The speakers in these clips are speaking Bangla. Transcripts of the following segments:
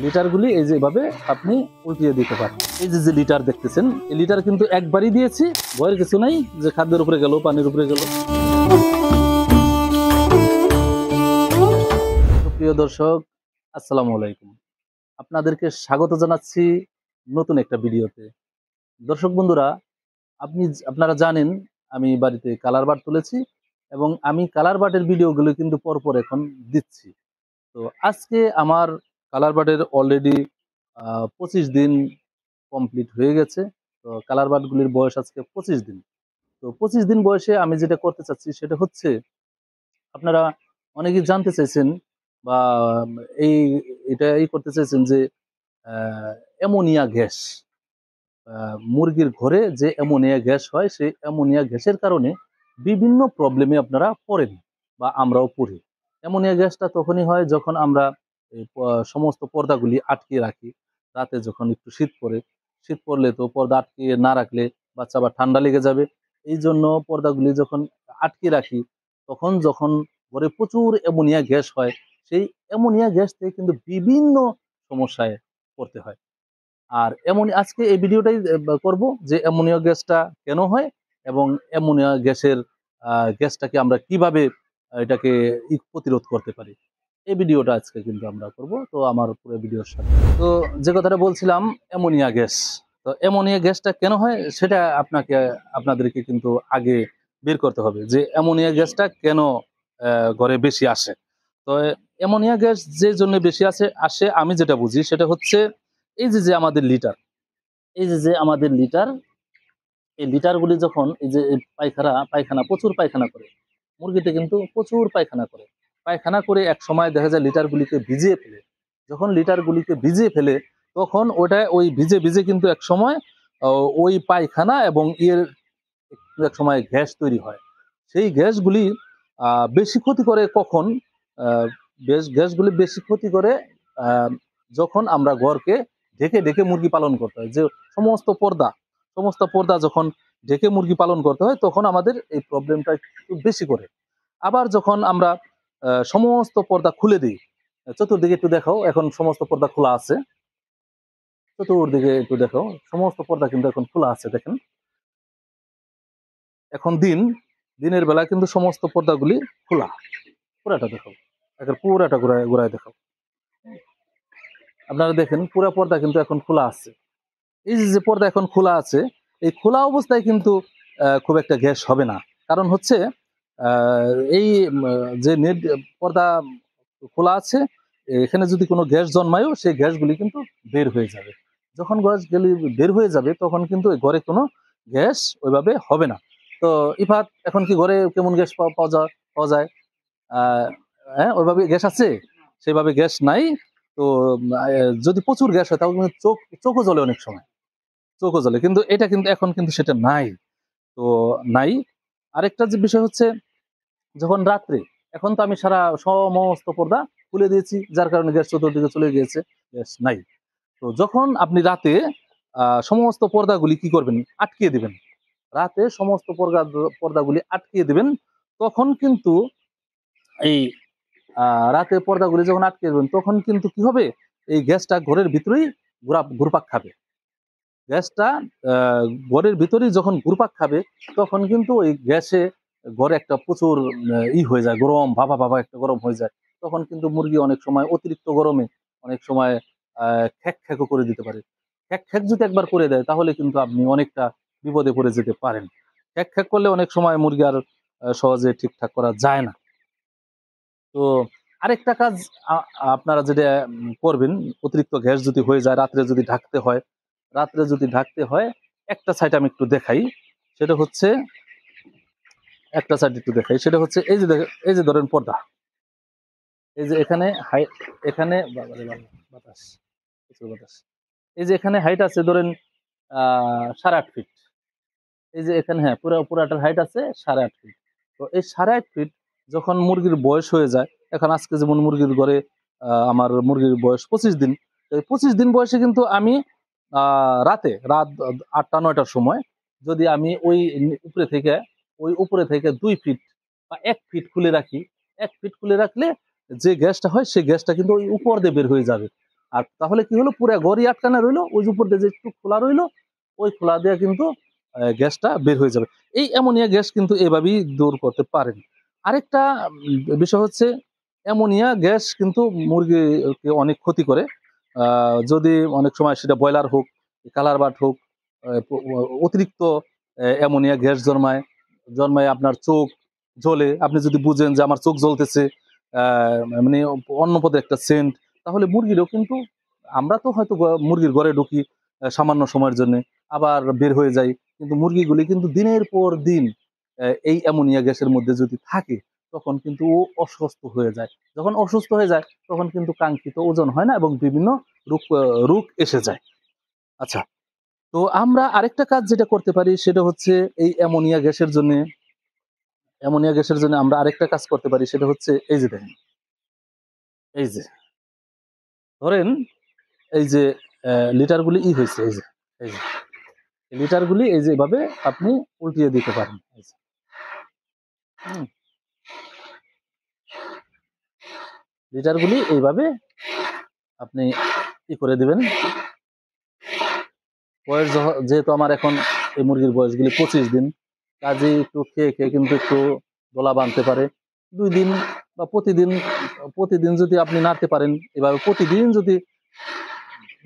লিটারগুলি এই যে এভাবে আপনি উল্টিয়ে দিতে পারেন। এই যে লিটার দেখতেছেন, এই লিটার কিন্তু একবারই দিয়েছি, ভয়ের কিছু নাই যে খাদ্যের উপরে গেল, পানির উপরে গেল। প্রিয় দর্শক, আসসালামু আলাইকুম। আপনাদেরকে স্বাগত জানাচ্ছি নতুন একটা ভিডিওতে। দর্শক বন্ধুরা, আপনারা জানেন আমি বাড়িতে কালার বাট তুলেছি এবং আমি কালার বাটের ভিডিওগুলো কিন্তু পরপর এখন দিচ্ছি। তো আজকে আমার কালার বাটের অলরেডি 25 দিন কমপ্লিট হয়ে গেছে। তো কালার বাটগুলির বয়স আজকে 25 দিন। তো 25 দিন বয়সে আমি যেটা করতে চাচ্ছি সেটা হচ্ছে, আপনারা অনেকেই জানতে চাইছেন বা এই এটাই করতে চাইছেন যে অ্যামোনিয়া গ্যাস, মুরগির ঘরে যে অ্যামোনিয়া গ্যাস হয়, সেই অ্যামোনিয়া গ্যাসের কারণে বিভিন্ন প্রবলেমে আপনারা পড়েন বা আমরাও পড়ি। অ্যামোনিয়া গ্যাসটা তখনই হয় যখন আমরা সমস্ত পর্দাগুলি আটকে রাখি। রাতে যখন একটু শীত পড়লে তো পর্দা আটকে না রাখলে বাচ্চা বা ঠান্ডা লেগে যাবে। এই জন্য পর্দাগুলি যখন আটকে রাখি, যখন ঘরে প্রচুর অ্যামোনিয়া গ্যাস হয়, সেই অ্যামোনিয়া গ্যাস থেকে কিন্তু বিভিন্ন সমস্যায় পড়তে হয়। আর আজকে এই ভিডিওটাই করব যে অ্যামোনিয়া গ্যাসটা কেন হয় এবং অ্যামোনিয়া গ্যাসটাকে আমরা কিভাবে এটাকে প্রতিরোধ করতে পারি। এই ভিডিওটা আজকে কিন্তু আমরা করব। তো আমার পুরো ভিডিওর সাথে, তো যে কথাটা বলছিলাম, অ্যামোনিয়া গ্যাস। তো অ্যামোনিয়া গ্যাসটা কেন হয় সেটা আপনাদেরকে কিন্তু আগে বের করতে হবে যে অ্যামোনিয়া গ্যাসটা কেন ঘরে বেশি আসে। তো অ্যামোনিয়া গ্যাস যে জন্য বেশি আসে আমি যেটা বুঝি সেটা হচ্ছে, এই যে আমাদের লিটার, এই লিটারগুলি যখন এই যে পায়খানা প্রচুর পায়খানা করে, মুরগিতে কিন্তু প্রচুর পায়খানা করে এক সময় দেখা যায় লিটারগুলিকে ভিজিয়ে ফেলে। যখন লিটারগুলিকে ভিজিয়ে ফেলে তখন ওই ভিজে ভিজে কিন্তু এক সময় ওই পায়খানা এবং এক সময় গ্যাস তৈরি হয়। সেই গ্যাসগুলি বেশি ক্ষতি করে কখন? গ্যাসগুলি বেশি ক্ষতি করে যখন আমরা ঘরকে ঢেকে ঢেকে মুরগি পালন করতে হয়। যে সমস্ত পর্দা যখন ঢেকে মুরগি পালন করতে হয়, তখন আমাদের এই প্রবলেমটা একটু বেশি করে। আবার যখন আমরা সমস্ত পর্দা খুলে দিই, চতুর্দিকে একটু দেখাও, এখন সমস্ত পর্দা খোলা আছে, চতুর্দিকে একটু দেখাও, সমস্ত পর্দা কিন্তু এখন খোলা আছে। দেখেন, এখন দিনের বেলা কিন্তু সমস্ত পর্দাগুলি খোলা। পুরাটা দেখাও, এখন পুরাটা ঘুরায় দেখাও। আপনারা দেখেন, পুরা পর্দা কিন্তু এখন খোলা আছে। এই যে পর্দা এখন খোলা আছে, এই খোলা অবস্থায় কিন্তু খুব একটা গ্যাস হবে না। কারণ হচ্ছে এই যে নেট পর্দা খোলা আছে, এখানে যদি কোনো গ্যাস জন্মায়ও সেই গ্যাসগুলি কিন্তু বের হয়ে যাবে। যখন গ্যাসগুলি বের হয়ে যাবে তখন কিন্তু ঘরে কোনো গ্যাস ওইভাবে হবে না। তো ইফাত, এখন কি ঘরে কেমন গ্যাস পাওয়া যায়? হ্যাঁ, ওইভাবে গ্যাস আছে? সেভাবে গ্যাস নাই। তো যদি প্রচুর গ্যাস হয় তাহলে কিন্তু চোখও জ্বলে, অনেক সময় চোখও জ্বলে, কিন্তু এটা কিন্তু এখন কিন্তু সেটা নাই। তো নাই। আরেকটা যে বিষয় হচ্ছে, যখন রাত্রে, এখন তো আমি সমস্ত পর্দা খুলে দিয়েছি, যার কারণে গ্যাস চতুর্দিকে চলে গিয়েছে, গ্যাস নাই। তো যখন আপনি রাতে সমস্ত পর্দাগুলি কি করবেন? আটকিয়ে দিবেন। রাতে সমস্ত পর্দাগুলি আটকিয়ে দিবেন। তখন কিন্তু এই রাতে পর্দাগুলি যখন আটকিয়ে দেবেন, তখন কিন্তু কি হবে? এই গ্যাসটা ঘরের ভিতরেই ঘুরপাক খাবে। গ্যাসটা ঘরের ভিতরেই যখন ঘুরপাক খাবে, তখন কিন্তু ওই গ্যাসে ঘরে একটা প্রচুর হয়ে যায়, গরম ভাবা একটা গরম হয়ে যায়। তখন কিন্তু মুরগি অনেক সময় অতিরিক্ত গরমে অনেক সময় খ্যাকও করে দিতে পারে। খ্যাক যদি একবার করে দেয় তাহলে কিন্তু আপনি অনেকটা বিপদে পড়ে যেতে পারেন। খ্যাক করলে অনেক সময় মুরগি আর সহজে ঠিকঠাক করা যায় না। তো আরেকটা কাজ আপনারা যেটা করবেন, অতিরিক্ত গ্যাস যদি হয়ে যায়, রাত্রে যদি ঢাকতে হয়, একটা সাইড আমি একটু দেখাই। সেটা হচ্ছে, এই যে ধরেন পর্দা, এই যে এখানে বাতাস, প্রচুর বাতাস। এই যে এখানে হাইট আছে ধরেন 8.5 ফিট। এই যে এখানে, হ্যাঁ, পুরাটার হাইট আছে 8.5 ফিট। তো এই 8.5 ফিট যখন মুরগির বয়স হয়ে যায়, এখন আজকে যেমন মুরগির ঘরে আমার মুরগির বয়স 25 দিন। এই 25 দিন বয়সে কিন্তু আমি রাত 8টা-9টার সময় যদি আমি উপরে থেকে 2 ফিট বা 1 ফিট খুলে রাখি, 1 ফিট খুলে রাখলে যে গ্যাসটা হয় সেই গ্যাসটা কিন্তু ওই উপর দিয়ে বের হয়ে যাবে। আর তাহলে কি হলো, পুরো ঘরই আটকানো রইলো, ওই যে উপর দিয়ে যে একটু খোলা রইলো, ওই খোলা দিয়ে কিন্তু গ্যাসটা বের হয়ে যাবে। এই অ্যামোনিয়া গ্যাস কিন্তু এভাবেই দূর করতে পারেন। আরেকটা বিষয় হচ্ছে, অ্যামোনিয়া গ্যাস কিন্তু মুরগিকে অনেক ক্ষতি করে। যদি অনেক সময় সেটা ব্রয়লার হোক, কালার বার্ড হোক, অতিরিক্ত অ্যামোনিয়া গ্যাস জন্মায় আপনার চোখ জ্বলে। আপনি যদি বুঝেন যে আমার চোখ জ্বলতেছে, মানে অন্য পদের একটা সেন্ট, তাহলে মুরগিরও কিন্তু, আমরা তো হয়তো মুরগির ঘরে ঢুকি সামান্য সময়ের জন্য, আবার বের হয়ে যাই, কিন্তু মুরগিগুলি কিন্তু দিনের পর দিন এই অ্যামোনিয়া গ্যাসের মধ্যে যদি থাকে, তখন কিন্তু ও অসুস্থ হয়ে যায়। যখন অসুস্থ হয়ে যায়, তখন কিন্তু কাঙ্ক্ষিত ওজন হয় না এবং বিভিন্ন রোগ এসে যায়। আচ্ছা, তো আমরা আরেকটা কাজ যেটা করতে পারি সেটা হচ্ছে, এই অ্যামোনিয়া গ্যাসের জন্য আমরা আরেকটা কাজ করতে পারি, সেটা হচ্ছে এই যে দেখেন, এই যে ধরেন, এই যে লিটারগুলি হয়েছে, এই যে লিটারগুলি এই যে এভাবে আপনি উল্টিয়ে দিতে পারেন। লিটারগুলি এইভাবে আপনি করে দিবেন। বয়স যেহেতু আমার এখন এই মুরগির বয়সগুলি 25 দিন, কাজে একটু খেয়ে খেয়ে কিন্তু একটু গলা বাঁধতে পারে। 2 দিন বা প্রতিদিন যদি আপনি নাড়তে পারেন, এভাবে প্রতিদিন যদি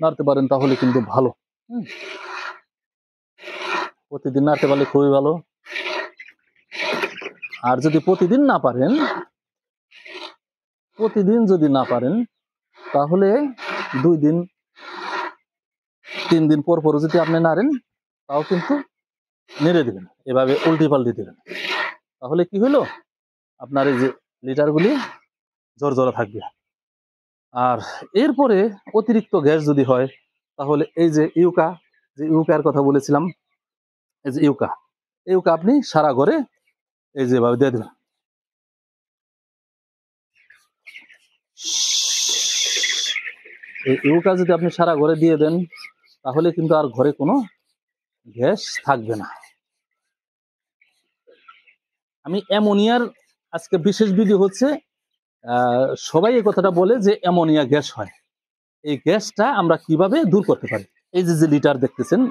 নাড়তে পারেন, তাহলে কিন্তু ভালো। প্রতিদিন নাড়তে পারলে খুবই ভালো। আর যদি প্রতিদিন যদি না পারেন, তাহলে 2 দিন 3 দিন পর পর যদি আপনি নাড়েন, তাও কিন্তু নেড়ে দিবেন, এভাবে উল্টি পাল্টি দিবেন। তাহলে কি হলো, আপনার এই যে লিটারগুলি জোরজোরা থাকবে। আর এরপরে অতিরিক্ত গ্যাস যদি হয়, তাহলে এই যে ইউকার কথা বলেছিলাম, এই যে ইউকা আপনি সারা ঘরে এই যে এভাবে দিয়ে দেবেন। এই ইউকা যদি আপনি সারা ঘরে দিয়ে দেন, তাহলে কিন্তু আর ঘরে কোনো গ্যাস থাকবে না। আমি অ্যামোনিয়ার আজকে বিশেষ ভিডিও হচ্ছে, সবাই এই কথাটা বলে যে অ্যামোনিয়া গ্যাস হয়, এই গ্যাসটা আমরা কিভাবে দূর করতে পারি। এই যে লিটার দেখতেছেন,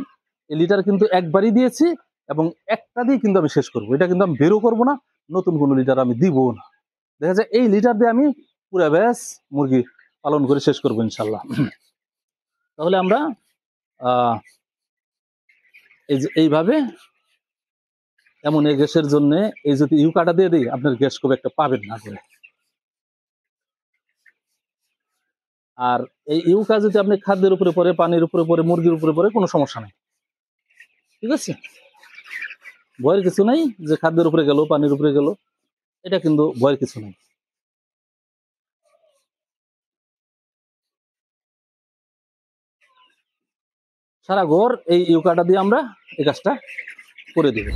এই লিটার কিন্তু একবারই দিয়েছি, এবং একটা দিয়ে কিন্তু আমি শেষ করবো, এটা কিন্তু আমি বেরো করবো না, নতুন কোনো লিটার আমি দিব না। দেখা যায় এই লিটার দিয়ে আমি পুরো ব্যাস মুরগি পালন করে শেষ করবো ইনশাল্লাহ। তাহলে আমরা এই যে এইভাবে অ্যামোনিয়া গ্যাসের জন্য এই যদি ইউকাটা দিয়ে দিই, আপনার গ্যাস খুব একটা পাবেন না করে। আর এই ইউকা যদি আপনি খাদ্যের উপরে পড়ে, পানির উপরে পড়ে, মুরগির উপরে পড়ে, কোনো সমস্যা নেই, ঠিক আছে? ভয়ের কিছু নাই যে খাদ্যের উপরে গেল, পানির উপরে গেল, এটা কিন্তু ভয়ের কিছু নেই। সারা ঘর এই ইউকাটা দিয়ে আমরা এই কাজটা করে দিব।